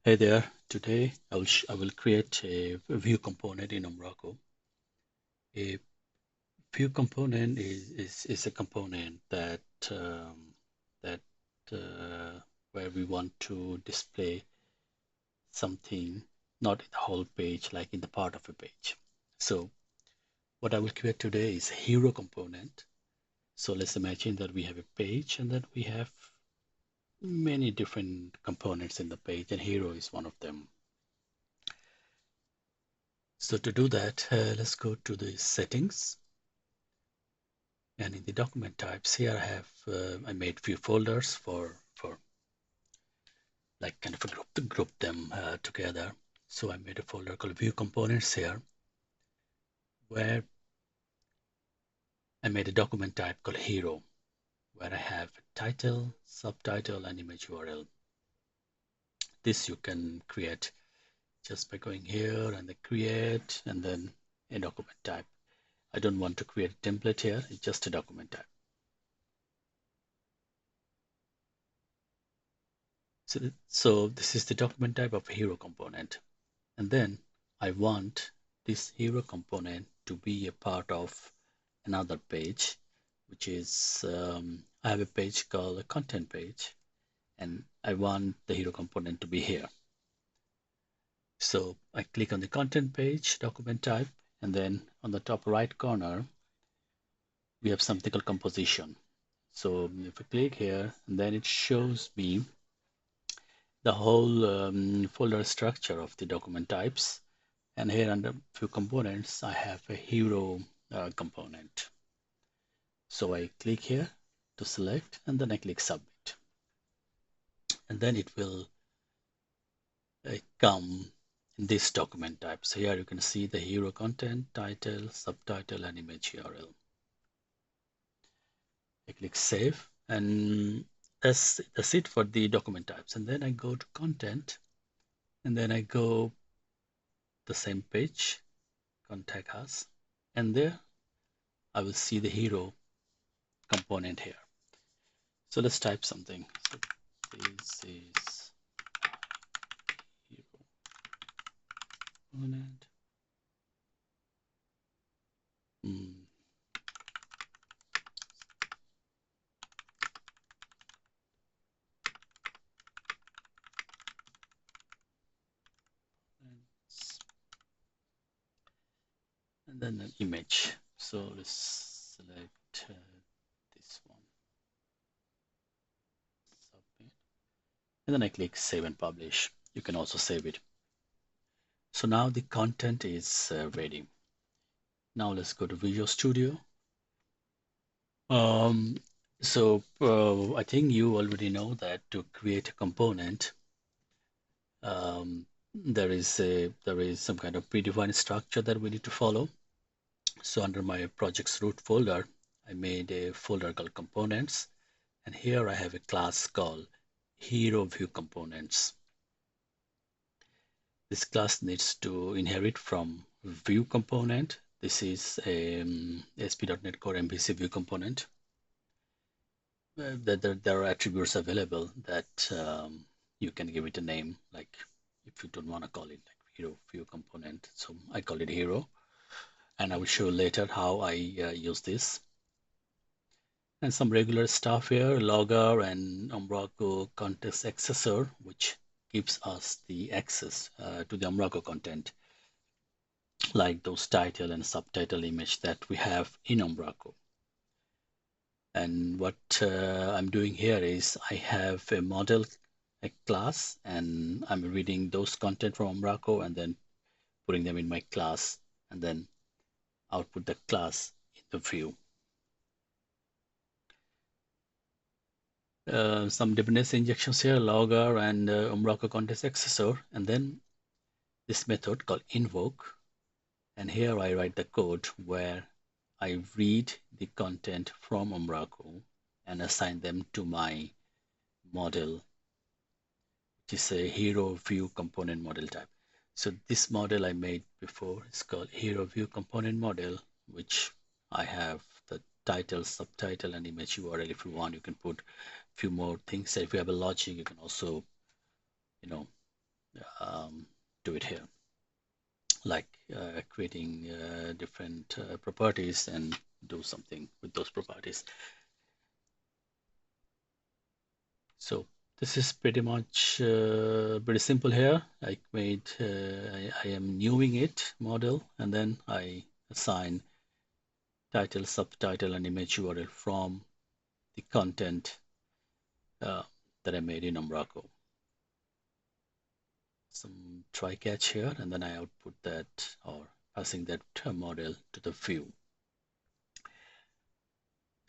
Hey there, today I will create a view component in Umbraco. A view component is a component that where we want to display something not in the whole page, like in the part of a page. So what I will create today is a hero component. So let's imagine that we have a page and that we have many different components in the page, and hero is one of them. So to do that, let's go to the settings, and in the document types here I made few folders for like kind of a group them together. So I made a folder called view components here, where I made a document type called hero, where I have a title, subtitle, and image URL. This you can create just by going here and then create and then a document type. I don't want to create a template here, it's just a document type. So this is the document type of hero component. And then I want this hero component to be a part of another page, which is I have a page called a content page, and I want the hero component to be here. So I click on the content page, document type, and then on the top right corner, we have something called composition. So if I click here, and then it shows me the whole folder structure of the document types. And here under few components, I have a hero component. So I click here to select, and then I click submit. And then it will come in this document type. So here you can see the hero content, title, subtitle, and image URL. I click save, and that's it for the document types. And then I go to content, and then I go the same page, contact us, and there I will see the hero component here. So let's type something. So this is hero component. Mm. And then an image. So let's select this one, submit, and then I click save and publish. You can also save it. So now the content is ready. Now let's go to Visual Studio. Um, I think you already know that to create a component, there is some kind of predefined structure that we need to follow. So under my projects root folder, I made a folder called components, and here I have a class called hero view components. This class needs to inherit from view component. This is a ASP.NET Core MVC view component. There are attributes available that you can give it a name, like if you don't want to call it like hero view component. So I call it hero, and I will show later how I use this. And some regular stuff here, logger and Umbraco context accessor, which gives us the access to the Umbraco content, like those title and subtitle image that we have in Umbraco. And what I'm doing here is I have a model, a class, and I'm reading those content from Umbraco and then putting them in my class, and then output the class in the view. Some dependency injections here, logger and Umbraco context accessor, and then this method called invoke. And here I write the code where I read the content from Umbraco and assign them to my model, which is a hero view component model type. So this model I made before is called hero view component model, which I have the title, subtitle, and image URL. If you want, you can put a few more things. If you have a logic, you can also, you know, um, do it here, like creating different properties and do something with those properties. So this is pretty much pretty simple here. I am newing it model, and then I assign title, subtitle, and image URL from the content uh, that I made in Umbraco. Some try catch here, and then I output that or passing that model to the view.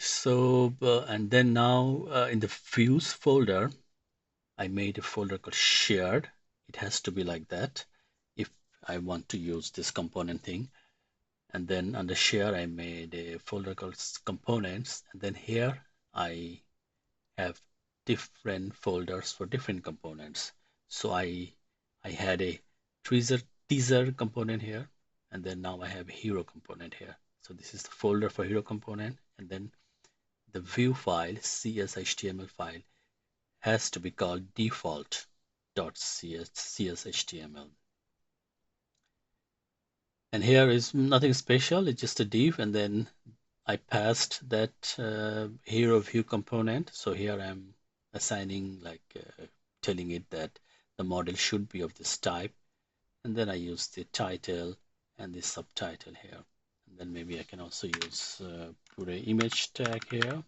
So, and then now in the views folder, I made a folder called shared. It has to be like that if I want to use this component thing. And then under share, I made a folder called components. And then here I have different folders for different components. So I had a teaser component here, and then now I have a hero component here. So this is the folder for hero component, and then the view file, CSHTML file, has to be called default.cshtml. And here is nothing special, it's just a div, and then I passed that hero view component. So here I'm assigning, like telling it that the model should be of this type. And then I use the title and the subtitle here. And then maybe I can also use put an image tag here.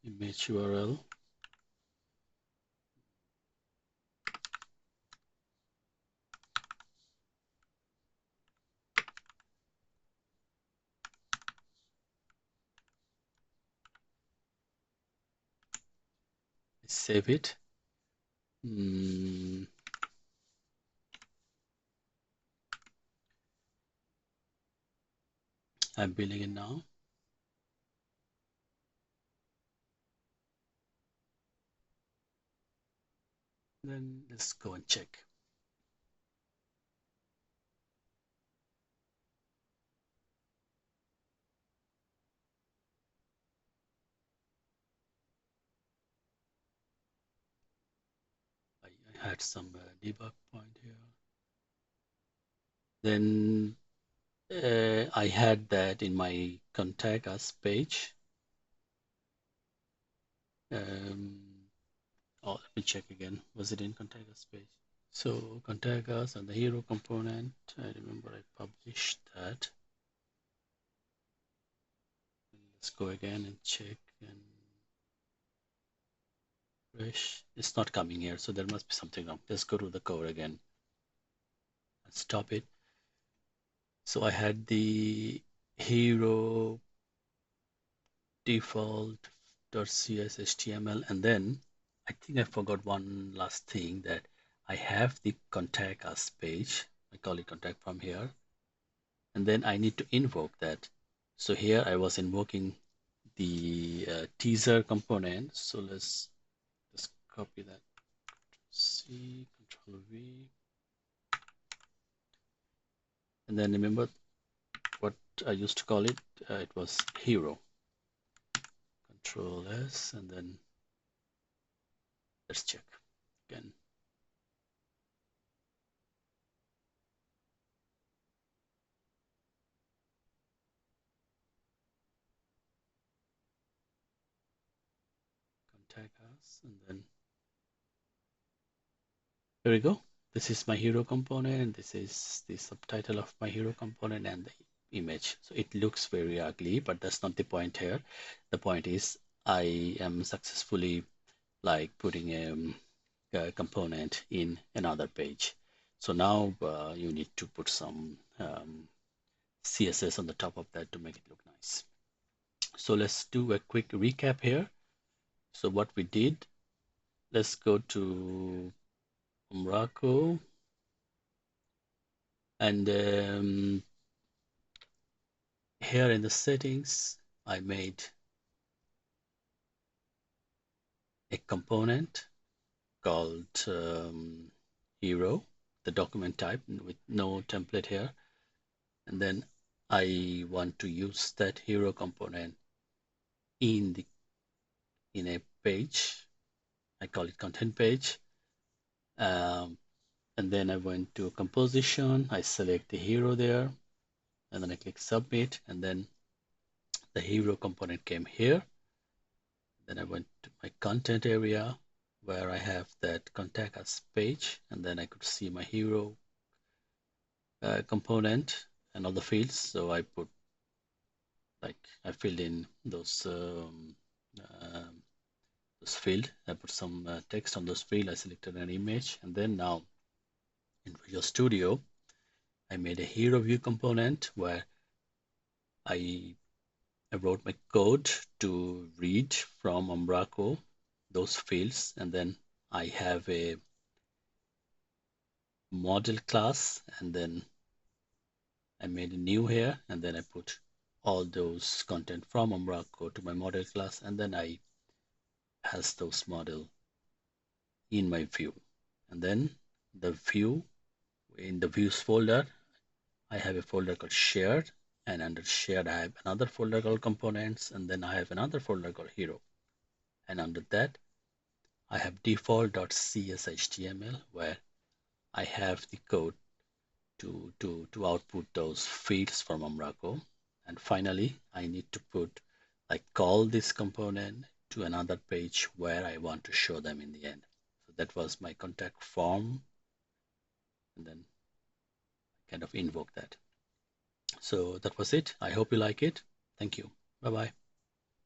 Image URL. Save it. I'm building it now. Then let's go and check. I had some debug point here. Then I had that in my contact us page. Oh, let me check again. Was it in contact us page? So contact us and the hero component. I remember I published that. Let's go again and check and refresh. It's not coming here, so there must be something wrong. Let's go to the code again and stop it. So I had the hero default.cshtml, and then I think I forgot one last thing, that I have the contact us page. I call it contact from here, and then I need to invoke that. So here I was invoking the teaser component. So let's just copy that. C, Control V, and then remember what I used to call it. It was hero. Control S, and then let's check again. Contact us, and then here we go. This is my hero component. This is the subtitle of my hero component and the image. So it looks very ugly, but that's not the point here. The point is I am successfully like putting a component in another page. So now you need to put some CSS on the top of that to make it look nice. So let's do a quick recap here. So what we did, let's go to Umbraco, and here in the settings, I made a component called hero, the document type with no template here. And then I want to use that hero component in a page. I call it content page. Um, and then I went to composition. I select the hero there, and then I click submit, and then the hero component came here. Then I went to my content area where I have that contact us page, and then I could see my hero component and all the fields. So I put I filled in those field. I put some text on those field. I selected an image, and then now in Visual Studio, I made a hero view component where I wrote my code to read from Umbraco those fields, and then I have a model class, and then I made a new here, and then I put all those content from Umbraco to my model class, and then I has those model in my view. And then the view, in the views folder, I have a folder called shared, and under shared I have another folder called components, and then I have another folder called hero. And under that I have default.cshtml where I have the code to output those fields from Umbraco. And finally, I need to call this component to another page where I want to show them in the end. So that was my contact form, and then kind of invoke that. So that was it. I hope you like it. Thank you. Bye bye.